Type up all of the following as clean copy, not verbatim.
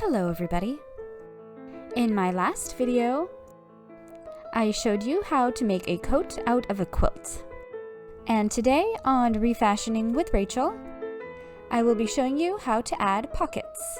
Hello everybody! In my last video, I showed you how to make a coat out of a quilt. And today on Refashioning with Rachel, I will be showing you how to add pockets.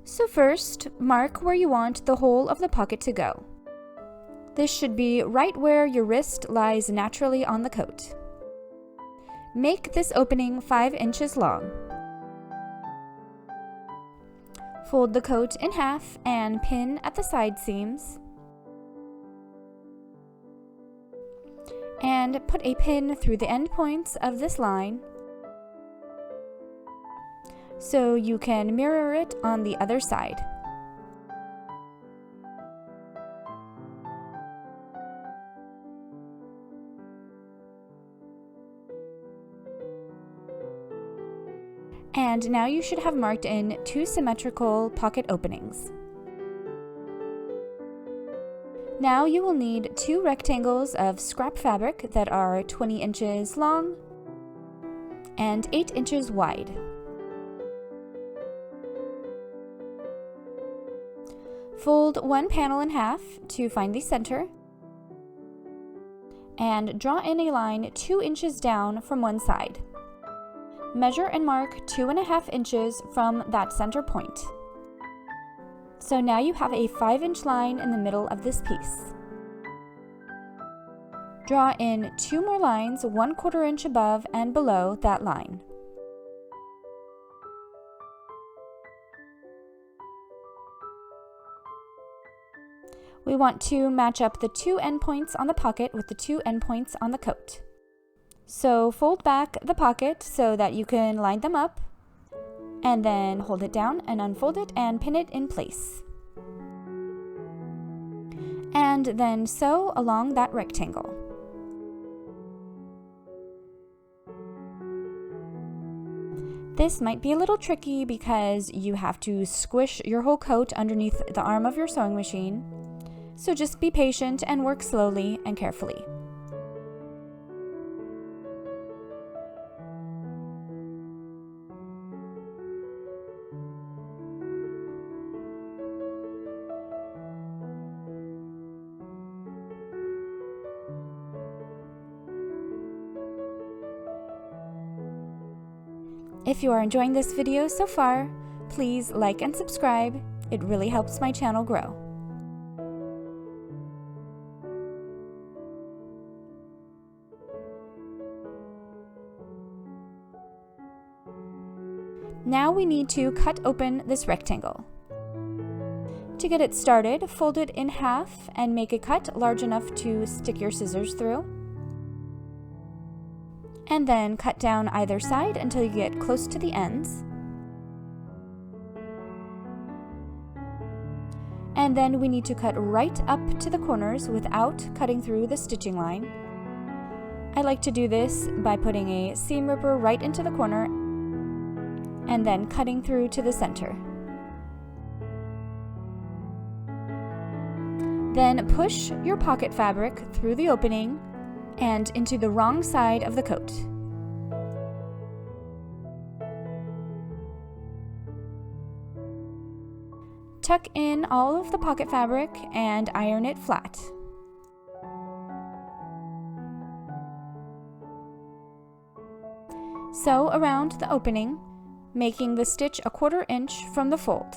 So first, mark where you want the hole of the pocket to go. This should be right where your wrist lies naturally on the coat. Make this opening 5 inches long. Fold the coat in half and pin at the side seams. And put a pin through the end points of this line so you can mirror it on the other side. And now you should have marked in 2 symmetrical pocket openings. Now you will need 2 rectangles of scrap fabric that are 20 inches long and 8 inches wide. Fold one panel in half to find the center and draw in a line 2 inches down from one side. Measure and mark 2.5 inches from that center point. So now you have a 5-inch line in the middle of this piece. Draw in 2 more lines 1/4 inch above and below that line. We want to match up the 2 endpoints on the pocket with the 2 endpoints on the coat. So fold back the pocket so that you can line them up, and then hold it down and unfold it and pin it in place. And then sew along that rectangle. This might be a little tricky because you have to squish your whole coat underneath the arm of your sewing machine, so just be patient and work slowly and carefully. If you are enjoying this video so far, please like and subscribe. It really helps my channel grow. Now we need to cut open this rectangle. To get it started, fold it in half and make a cut large enough to stick your scissors through. And then cut down either side until you get close to the ends. And then we need to cut right up to the corners without cutting through the stitching line. I like to do this by putting a seam ripper right into the corner and then cutting through to the center. Then push your pocket fabric through the opening and into the wrong side of the coat. Tuck in all of the pocket fabric and iron it flat. Sew around the opening, making the stitch 1/4 inch from the fold.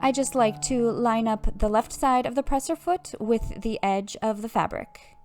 I just like to line up the left side of the presser foot with the edge of the fabric.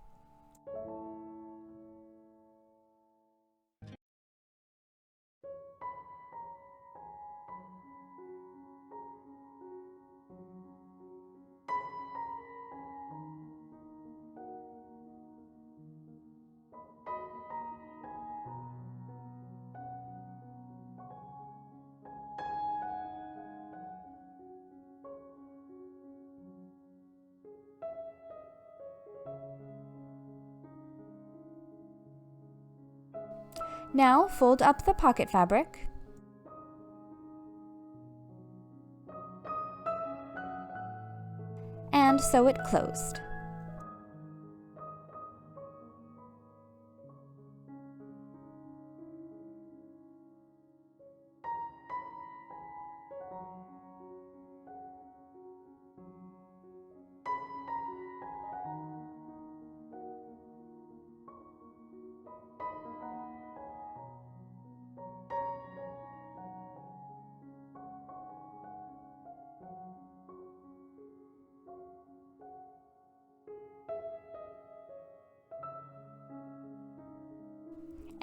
Now fold up the pocket fabric. And sew it closed.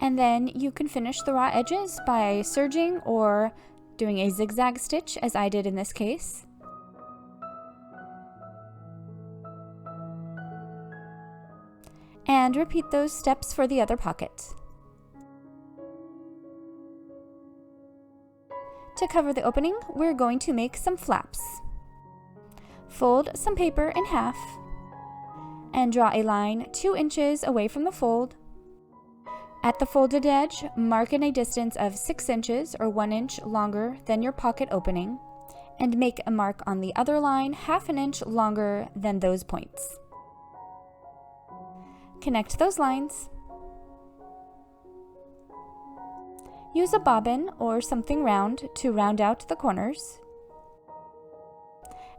And then you can finish the raw edges by serging or doing a zigzag stitch, as I did in this case. And repeat those steps for the other pocket. To cover the opening, we're going to make some flaps. Fold some paper in half and draw a line 2 inches away from the fold. At the folded edge, mark in a distance of 6 inches or 1 inch longer than your pocket opening, and make a mark on the other line 1/2 inch longer than those points. Connect those lines. Use a bobbin or something round to round out the corners,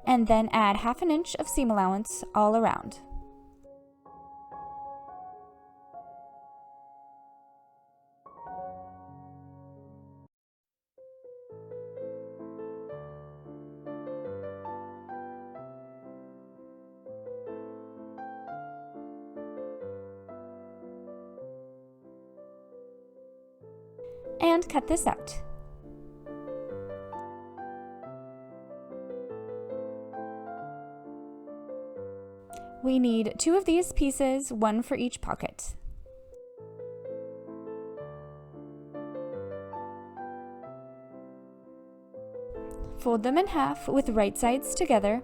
and then add 1/2 inch of seam allowance all around. And cut this out. We need 2 of these pieces, 1 for each pocket. Fold them in half with right sides together.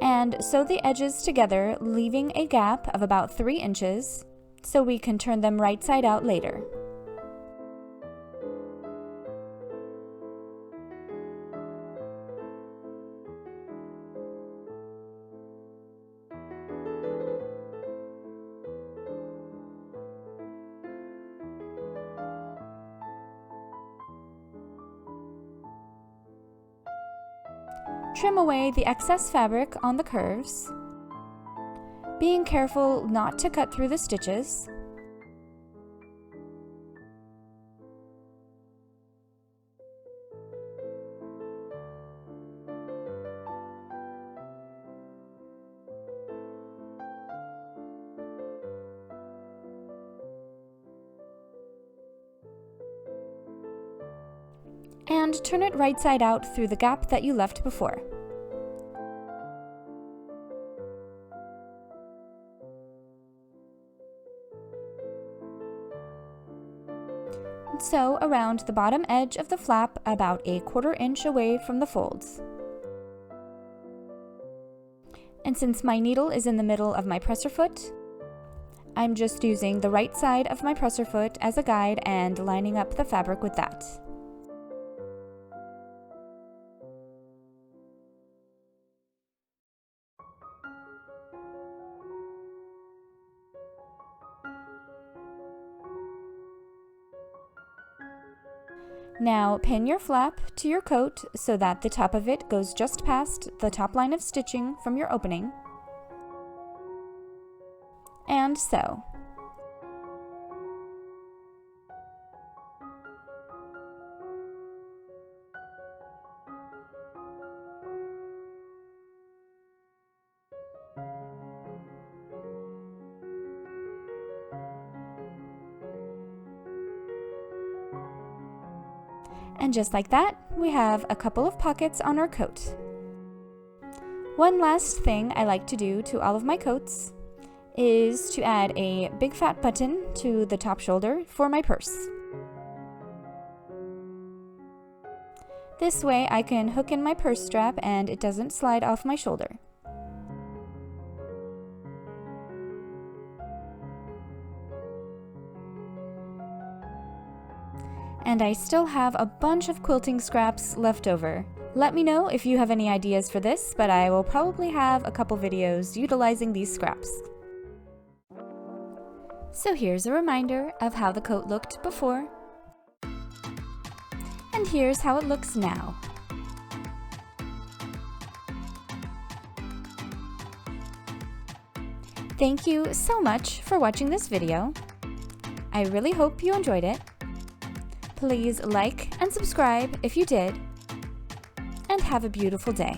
And sew the edges together, leaving a gap of about 3 inches, so we can turn them right side out later. Trim away the excess fabric on the curves, being careful not to cut through the stitches. And turn it right side out through the gap that you left before. And sew around the bottom edge of the flap about a 1/4 inch away from the folds. And since my needle is in the middle of my presser foot, I'm just using the right side of my presser foot as a guide and lining up the fabric with that. Now pin your flap to your coat so that the top of it goes just past the top line of stitching from your opening, and sew. And just like that, we have a couple of pockets on our coat. One last thing I like to do to all of my coats is to add a big fat button to the top shoulder for my purse. This way I can hook in my purse strap and it doesn't slide off my shoulder. And I still have a bunch of quilting scraps left over. Let me know if you have any ideas for this, but I will probably have a couple videos utilizing these scraps. So here's a reminder of how the coat looked before, and here's how it looks now. Thank you so much for watching this video. I really hope you enjoyed it. Please like and subscribe if you did. and have a beautiful day.